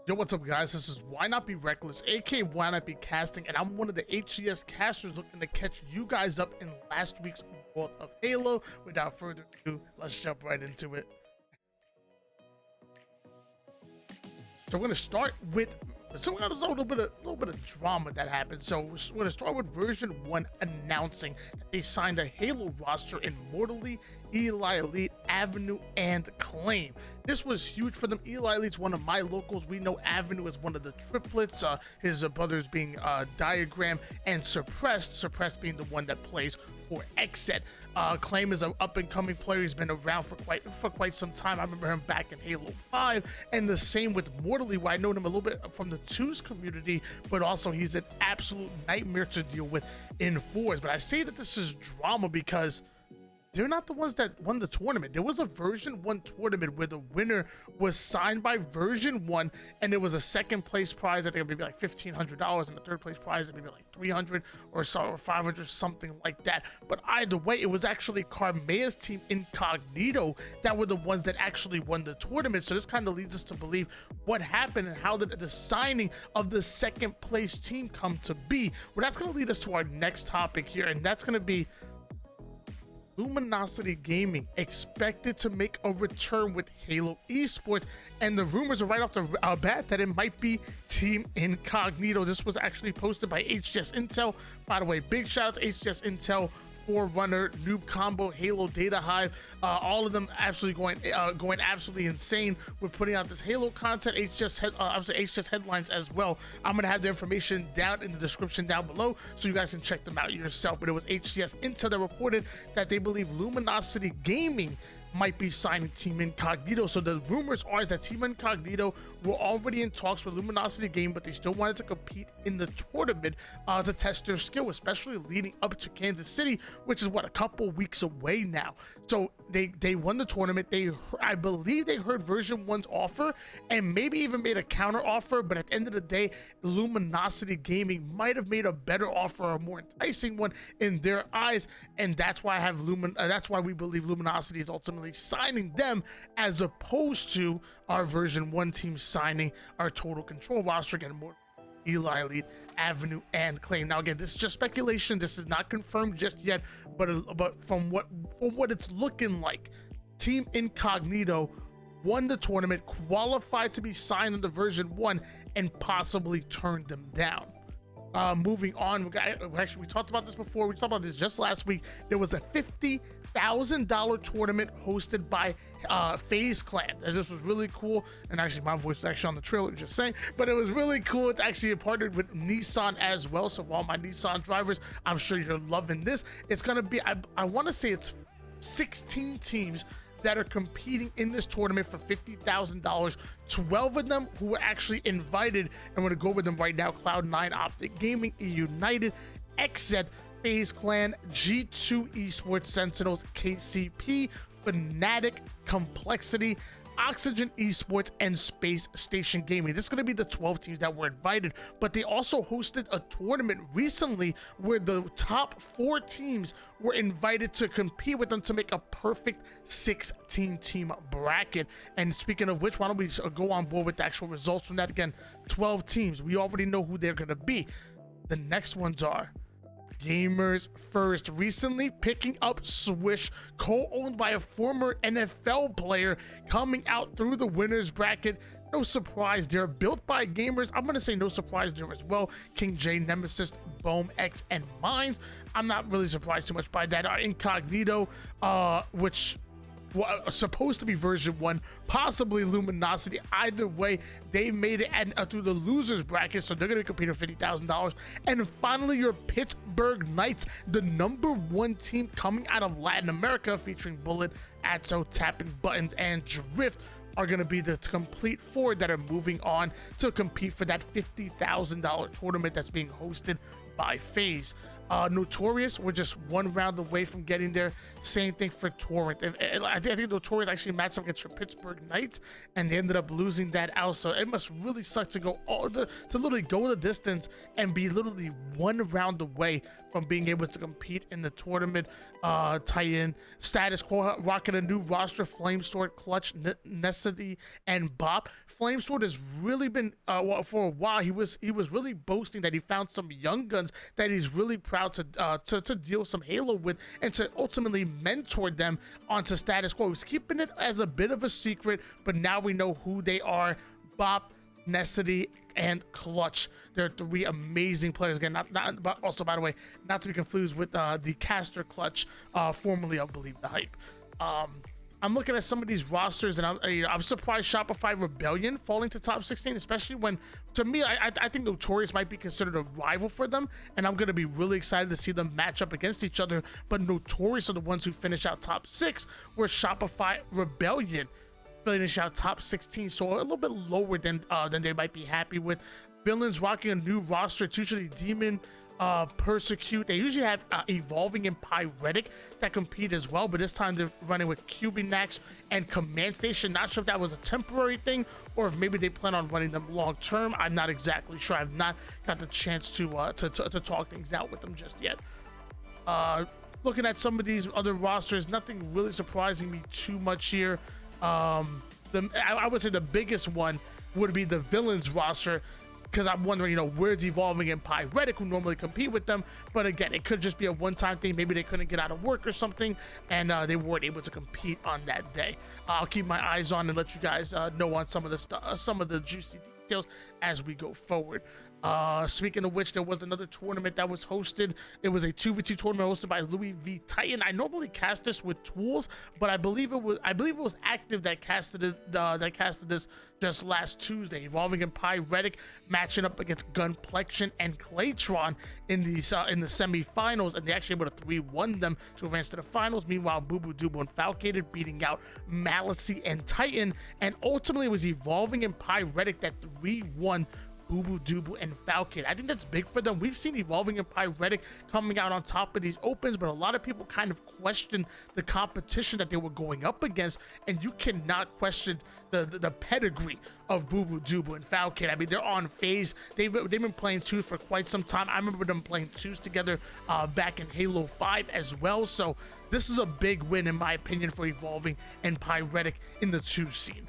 Yo, what's up, guys? This is Why Not Be Reckless, aka Why Not Be Casting, and I'm one of the HCS casters looking to catch you guys up in last week's World of Halo. Without further ado, let's jump right into it. So we're gonna start with a little bit of drama that happened. So we're gonna start with version 1 announcing that they signed a Halo roster in Mortally, Eli Elite, Avenue, and Claim. This was huge for them. Eli Elite's one of my locals. We know Avenue is one of the triplets, his brothers being Diagram and Suppressed being the one that plays for Exet. Claim is an up-and-coming player. He's been around for quite some time. I remember him back in Halo 5, and the same with Mortally, where I know him a little bit from the 2's community, but also he's an absolute nightmare to deal with in 4's. But I say that this is drama because they're not the ones that won the tournament. There was a version 1 tournament where the winner was signed by version 1, and it was a second place prize. I think maybe like $1,500, and the third place prize maybe like 300 or so, or 500, something like that. But either way, it was actually Carmea's team Incognito that were the ones that actually won the tournament. So this kind of leads us to believe what happened and how did the signing of the second place team come to be. Well, that's going to lead us to our next topic here, and that's going to be Luminosity Gaming expected to make a return with Halo Esports, and the rumors are right off the bat that it might be Team Incognito. This was actually posted by HCS Intel. By the way, big shout out to HCS Intel, Forerunner, Noob Combo, Halo Data Hive, all of them absolutely going absolutely insane with putting out this Halo content. HCS headlines as well. I'm gonna have the information down in the description down below so you guys can check them out yourself. But it was HCS Intel that reported that they believe Luminosity Gaming might be signing Team Incognito. So the rumors are that Team Incognito were already in talks with Luminosity Game, but they still wanted to compete in the tournament to test their skill, especially leading up to Kansas City, which is what, a couple weeks away now. So they won the tournament. I believe they heard version 1's offer and maybe even made a counter offer, but at the end of the day, Luminosity Gaming might have made a better offer, a more enticing one in their eyes, and that's why that's why we believe Luminosity is ultimately signing them, as opposed to our version 1 team signing our total control roster. Again, more Eli Elite, Avenue, and Claim. Now again, this is just speculation. This is not confirmed just yet, but from what it's looking like, Team Incognito won the tournament, qualified to be signed under version 1, and possibly turned them down. Moving on, we talked about this before. We talked about this just last week. There was a $50,000 tournament hosted by Faze Clan. This was really cool, and actually my voice was actually on the trailer, just saying, but it was really cool. It's actually partnered with Nissan as well, so for all my Nissan drivers, I'm sure you're loving this. It's gonna be, I want to say it's 16 teams that are competing in this tournament for $50,000. 12 of them who were actually invited, and we're gonna go with them right now: Cloud9, Optic Gaming, United, XZ, Faze Clan, G2 Esports, Sentinels, KCP, Fnatic, Complexity, Oxygen Esports, and Space Station Gaming. This is going to be the 12 teams that were invited, but they also hosted a tournament recently where the top 4 teams were invited to compete with them to make a perfect 16-team bracket. And speaking of which, why don't we go on board with the actual results from that? Again, 12 teams. We already know who they're going to be. The next ones are Gamers First, recently picking up Swish, co-owned by a former NFL player, coming out through the winners bracket. No surprise there. Built by gamers, I'm gonna say no surprise there as well. King J, Nemesis, Bohm, X, and Mines. I'm not really surprised too much by that. Our Incognito, which supposed to be version 1, possibly Luminosity. Either way, they made it through the losers bracket, so they're going to compete for $50,000. And finally, your Pittsburgh Knights, the #1 team coming out of Latin America, featuring Bullet, Atso, Tapping Buttons, and Drift, are going to be the complete 4 that are moving on to compete for that $50,000 tournament that's being hosted by Faze. Notorious were just one round away from getting there. Same thing for Torrent. I think Notorious actually matched up against your Pittsburgh Knights, and they ended up losing that out. So it must really suck to go to literally go the distance and be literally one round away from being able to compete in the tournament. Titan, Status Quo rocking a new roster: Flamesword, Clutch, Necessity, and Bop. Flamesword has really been for a while. He was really boasting that he found some young guns that he's really proud to deal some Halo with and to ultimately mentor them onto Status Quo. He's keeping it as a bit of a secret, but now we know who they are: Bop, Necessity, and Clutch. They're three amazing players. Again, but also, by the way, not to be confused with the caster Clutch, formerly I believe the Hype. I'm looking at some of these rosters, and I'm surprised Shopify Rebellion falling to top 16, especially when, to me, I think Notorious might be considered a rival for them, and I'm going to be really excited to see them match up against each other. But Notorious are the ones who finish out top 6, where Shopify Rebellion finish out top 16, so a little bit lower than they might be happy with. Villains rocking a new roster. It's usually Demon, Persecute. They usually have Evolving and Pyretic that compete as well, but this time they're running with Cubinax and Command Station. Not sure if that was a temporary thing or if maybe they plan on running them long term. I'm not exactly sure. I've not got the chance to talk things out with them just yet. Looking at some of these other rosters, nothing really surprising me too much here. I would say the biggest one would be the Villains roster, because I'm wondering, where's Evolving and Pyretic, who normally compete with them. But again, it could just be a one-time thing. Maybe they couldn't get out of work or something, and they weren't able to compete on that day. I'll keep my eyes on and let you guys know on some of the some of the juicy details as we go forward. Speaking of which, there was another tournament that was hosted. It was a 2v2 tournament hosted by Louis V Titan. I normally cast this with tools, but I believe it was Active that casted this just last Tuesday. Evolving and Pyretic matching up against Gunplexion and Claytron in the semifinals, and they actually able to 3-1 them to advance to the finals. Meanwhile, Boo Boo Dubo and Falcated beating out Malicy and Titan, and ultimately it was Evolving and Pyretic that 3-1 Boo Boo Dubu and Falcon. I think that's big for them. We've seen Evolving and Pyretic coming out on top of these opens, but a lot of people kind of question the competition that they were going up against, and you cannot question the pedigree of Boo Boo Dubu and Falcon. I mean, they're on Faze. They've been playing twos for quite some time. I remember them playing twos together back in Halo 5 as well. So this is a big win, in my opinion, for Evolving and Pyretic in the 2 scene.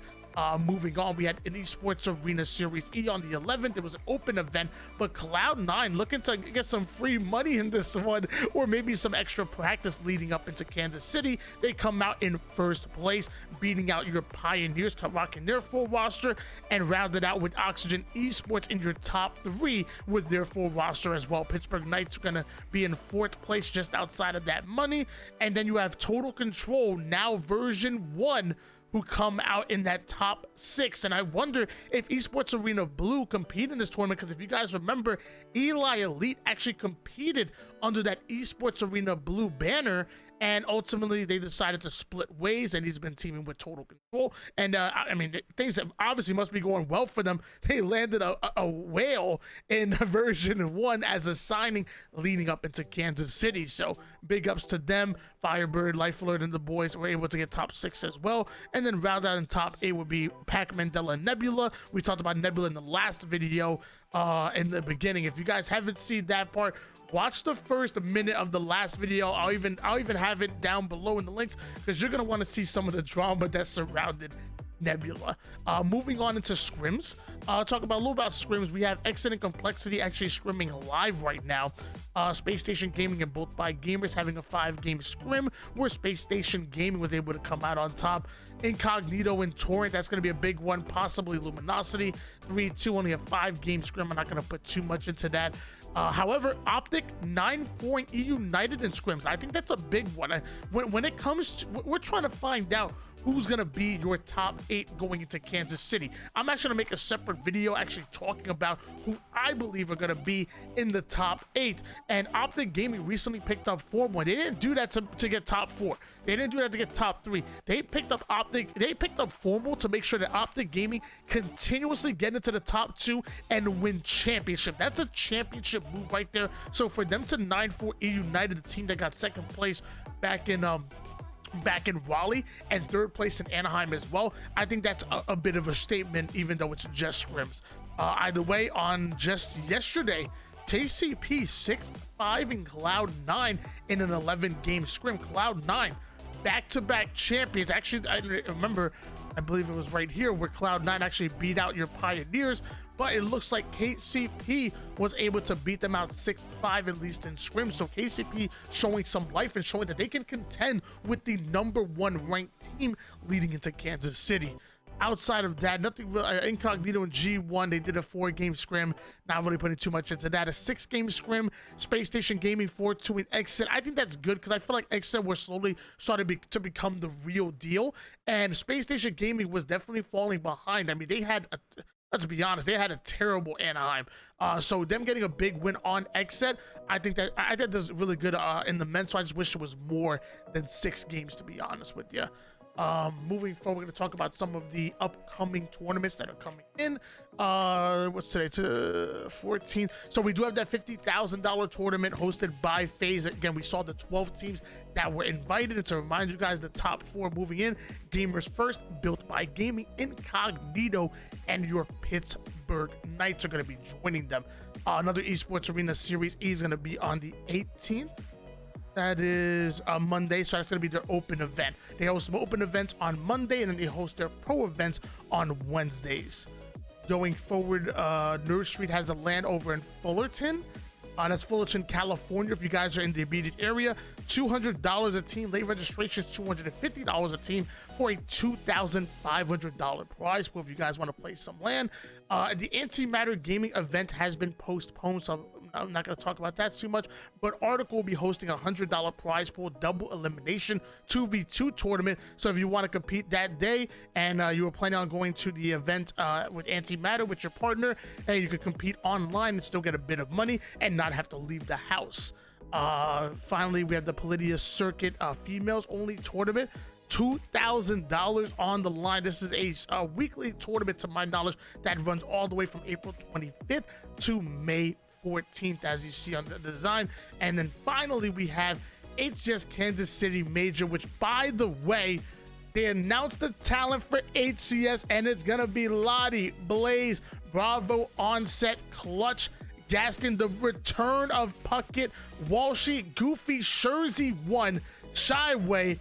Moving on, we had an Esports Arena Series E on the 11th. It was an open event, but Cloud9 looking to get some free money in this one, or maybe some extra practice leading up into Kansas City. They come out in first place, beating out your Pioneers, rocking their full roster, and rounded out with Oxygen Esports in your top 3 with their full roster as well. Pittsburgh Knights are going to be in 4th place, just outside of that money. And then you have Total Control, now version 1, who come out in that top 6. And I wonder if Esports Arena Blue compete in this tournament, because if you guys remember, Eli Elite actually competed under that Esports Arena Blue banner, and ultimately they decided to split ways, and he's been teaming with Total Control. And I mean, things obviously must be going well for them. They landed a whale in version 1 as a signing leading up into Kansas City. So big ups to them. Firebird, Life Alert, and the boys were able to get top 6 as well. And then round out in top 8 would be Pac Mandela and Nebula. We talked about Nebula in the last video in the beginning. If you guys haven't seen that part, watch the first minute of the last video. I'll even have it down below in the links, because you're gonna want to see some of the drama that surrounded Nebula. Moving on into scrims, talk about a little about scrims. We have Excellent Complexity actually scrimming live right now. Space Station Gaming and Both by Gamers having a 5-game scrim, where Space Station Gaming was able to come out on top. Incognito and Torrent, that's going to be a big one. Possibly Luminosity. 3-2, only a 5-game scrim. I'm not going to put too much into that. However, Optic 9-4 and E United in scrims. I think that's a big one. When it comes to, we're trying to find out who's gonna be your top 8 going into Kansas City. I'm actually gonna make a separate video actually talking about who I believe are gonna be in the top 8. And Optic Gaming recently picked up Formal. They didn't do that to get top 4. They didn't do that to get top 3. They picked up Formal to make sure that Optic Gaming continuously get into the top 2 and win championship. That's a championship move right there. So for them to 9-4 United, the team that got second place back in Raleigh and third place in Anaheim as well, I think that's a bit of a statement, even though it's just scrims. Either way, on just yesterday, KCP 6-5 in Cloud9 in an 11-game scrim. Cloud9 back-to-back champions. Actually, I remember, I believe it was right here where Cloud9 actually beat out your Pioneers, but it looks like KCP was able to beat them out 6-5, at least in scrim. So KCP showing some life and showing that they can contend with the #1 ranked team leading into Kansas City. Outside of that, nothing real. Incognito and G1, they did a 4-game scrim. Not really putting too much into that. A 6-game scrim. Space Station Gaming 4-2 in Exit. I think that's good because I feel like Exit was slowly starting to become the real deal. And Space Station Gaming was definitely falling behind. I mean, they had, let's be honest, they had a terrible Anaheim. So them getting a big win on Exit, I think that's really good in the men's. So I just wish it was more than 6 games, to be honest with you. Moving forward, we're going to talk about some of the upcoming tournaments that are coming in. What's today? To 14. So we do have that $50,000 tournament hosted by Faze. Again, we saw the 12 teams that were invited. And to remind you guys, the top 4 moving in: Gamers First, Built by Gaming, Incognito, and your Pittsburgh Knights are going to be joining them. Another Esports Arena Series E is going to be on the 18th. That is Monday, so that's going to be their open event. They host some open events on Monday, and then they host their pro events on Wednesdays. Going forward, Nerd Street has a LAN over in Fullerton. That's Fullerton, California. If you guys are in the immediate area, $200 a team. Late registration is $250 a team for a $2,500 prize pool if you guys want to play some LAN. The Antimatter Gaming event has been postponed, so I'm not going to talk about that too much, but Article will be hosting a $100 prize pool, double elimination 2v2 tournament. So if you want to compete that day and you were planning on going to the event with Antimatter with your partner, hey, you could compete online and still get a bit of money and not have to leave the house. Finally, we have the Palladius Circuit females only tournament. $2,000 on the line. This is a weekly tournament, to my knowledge, that runs all the way from April 25th to May 14th, as you see on the design. And then finally, we have HCS Kansas City Major, which, by the way, they announced the talent for HCS, and it's gonna be Lottie, Blaze, Bravo, Onset, Clutch, Gaskin, the return of Puckett, Walshy, Goofy, Shurzy 1, Shyway,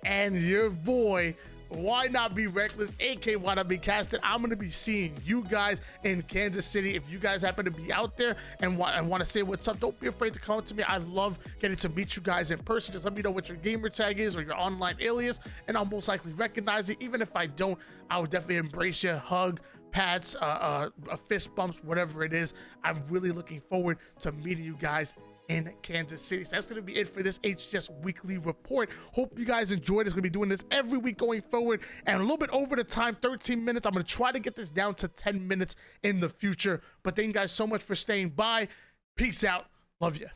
and your boy, Why Not Be Reckless, aka Why Not Be Casted. I'm going to be seeing you guys in Kansas City. If you guys happen to be out there and want to say what's up, don't be afraid to come up to me. I love getting to meet you guys in person. Just let me know what your gamer tag is or your online alias, and I'll most likely recognize it. Even if I don't, I would definitely embrace you, hug, pats, fist bumps, whatever it is. I'm really looking forward to meeting you guys in Kansas City. So that's going to be it for this HCS Weekly Report. Hope you guys enjoyed it. Going to be doing this every week going forward, and a little bit over the time, 13 minutes. I'm going to try to get this down to 10 minutes in the future. But thank you guys so much for staying by. Peace out. Love you.